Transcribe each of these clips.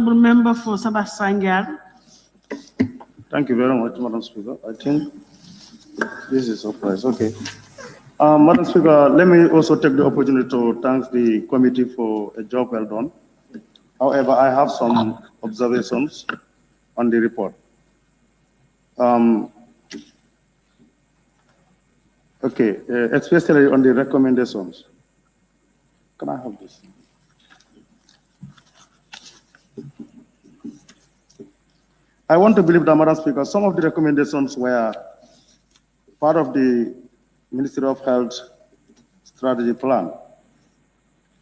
Member for Sabah Sangyar. Thank you very much, Madam Speaker. I think this is a surprise. Okay. Madam Speaker, let me also take the opportunity to thank the committee for a job well done. However, I have some observations on the report. Especially on the recommendations. Can I have this? I want to believe that, Madam Speaker, some of the recommendations were part of the Ministry of Health strategy plan.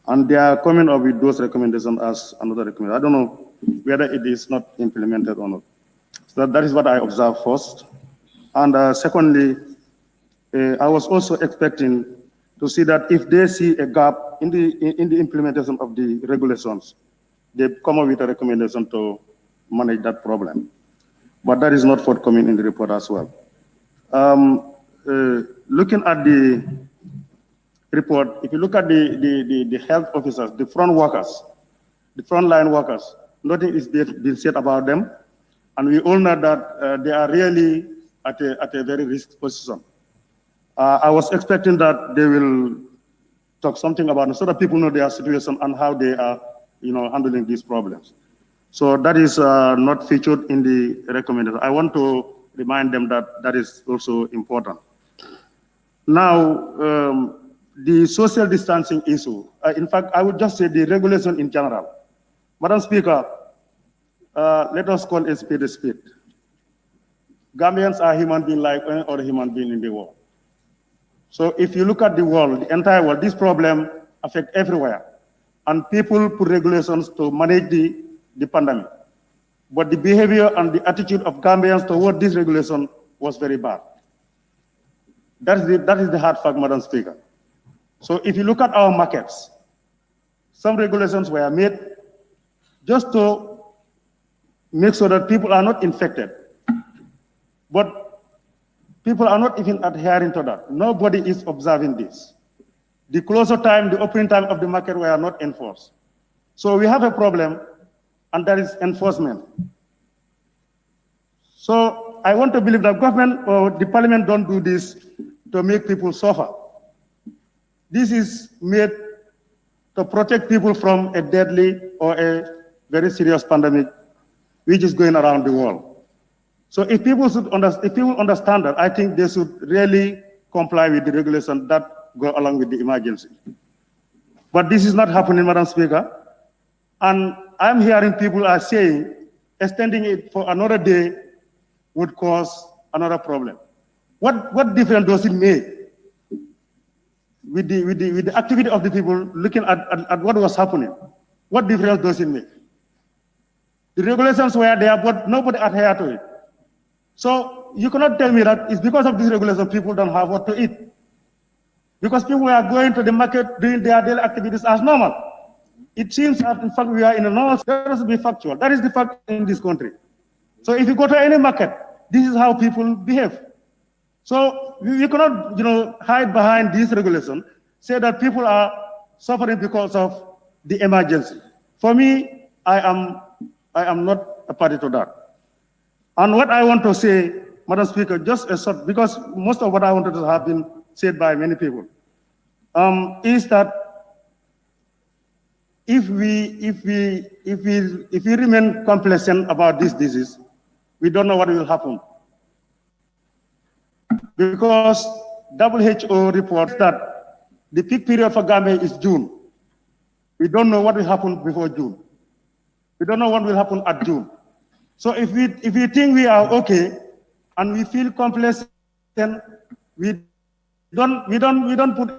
And they are coming up with those recommendations as another recommendation. I don't know whether it is not implemented or not. So that is what I observed first. And secondly, I was also expecting to see that if they see a gap in the implementation of the regulations, they come up with a recommendation to manage that problem. But that is not forthcoming in the report as well. Looking at the report, if you look at the health officers, the front workers, the frontline workers, nothing is being said about them. And we all know that they are really at a very risky position. I was expecting that they will talk something about it so that people know their situation and how they are handling these problems. So that is not featured in the recommendation. I want to remind them that that is also important. Now, the social distancing issue. In fact, I would just say the regulation in general. Madam Speaker, let us call a spade a spade. Gambians are human beings like any other human being in the world. So if you look at the world, the entire world, this problem affects everywhere. And people put regulations to manage the pandemic. But the behavior and the attitude of Gambians toward this regulation was very bad. That is the hard fact, Madam Speaker. So if you look at our markets, some regulations were made just to make sure that people are not infected. But people are not even adhering to that. Nobody is observing this. The closure time, the opening time of the market were not enforced. So we have a problem, and that is enforcement. So I want to believe that government or the parliament don't do this to make people suffer. This is made to protect people from a deadly or a very serious pandemic which is going around the world. So if people understand that, I think they should really comply with the regulations that go along with the emergency. But this is not happening, Madam Speaker. And I'm hearing people are saying extending it for another day would cause another problem. What difference does it make with the activity of the people looking at what was happening? What difference does it make? The regulations were there, but nobody adhered to it. So you cannot tell me that it's because of this regulation people don't have what to eat. Because people are going to the market doing their daily activities as normal. It seems that in fact we are in a normal, let us be factual. That is the fact in this country. So if you go to any market, this is how people behave. So you cannot hide behind this regulation, say that people are suffering because of the emergency. For me, I am not a party to that. And what I want to say, Madam Speaker, just a short, because most of what I wanted to have been said by many people, is that if we remain complacent about this disease, we don't know what will happen. Because WHO reports that the peak period for Gambia is June. We don't know what will happen before June. We don't know what will happen at June. So if we think we are okay and we feel complacent, we don't put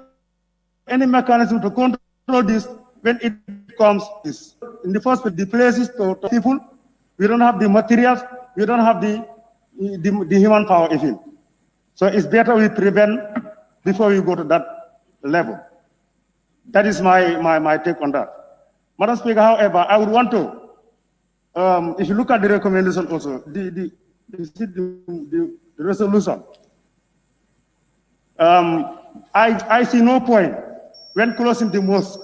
any mechanism to control this when it comes this. In the first place, the places to people, we don't have the materials, we don't have the human power even. So it's better we prevent before we go to that level. That is my take on that. Madam Speaker, however, I would want to, if you look at the recommendation also, the resolution, I see no point when closing the mosques.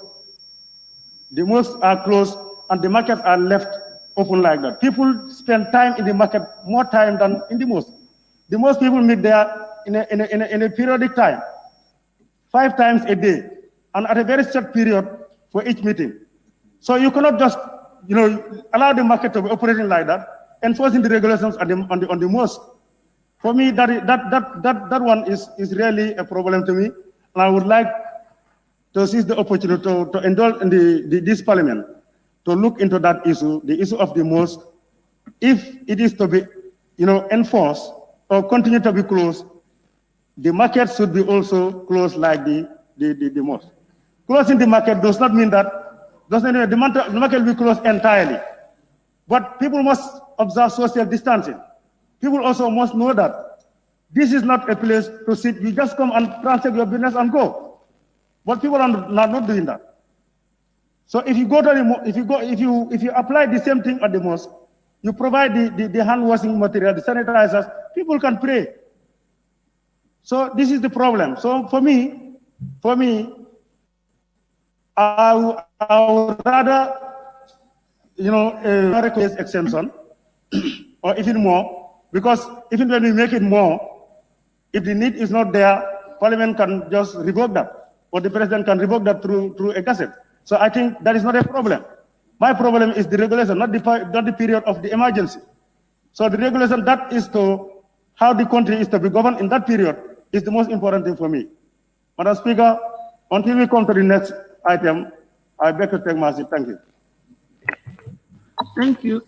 The mosques are closed and the markets are left open like that. People spend time in the market, more time than in the mosque. The most people meet there in a periodic time, 5 times a day, and at a very short period for each meeting. So you cannot just, allow the market to be operating like that, enforcing the regulations on the mosque. For me, that one is really a problem to me, and I would like to seize the opportunity to indulge in this parliament to look into that issue, the issue of the mosque. If it is to be, enforced or continue to be closed, the market should be also closed like the mosque. Closing the market does not mean that the market will be closed entirely, but people must observe social distancing. People also must know that this is not a place to sit. You just come and transact your business and go. But people are not doing that. So if you go to if you apply the same thing at the mosque, you provide the hand washing material, the sanitizers, people can pray. So this is the problem. So for me, I would rather, request exemption or even more, because even when we make it more, if the need is not there, Parliament can just revoke that, or the President can revoke that through a gazette. So I think that is not a problem. My problem is the regulation, not the period of the emergency. So the regulation, that is to how the country is to be governed in that period, is the most important thing for me. Madam Speaker, until we come to the next item, I beg to take my seat. Thank you. Thank you.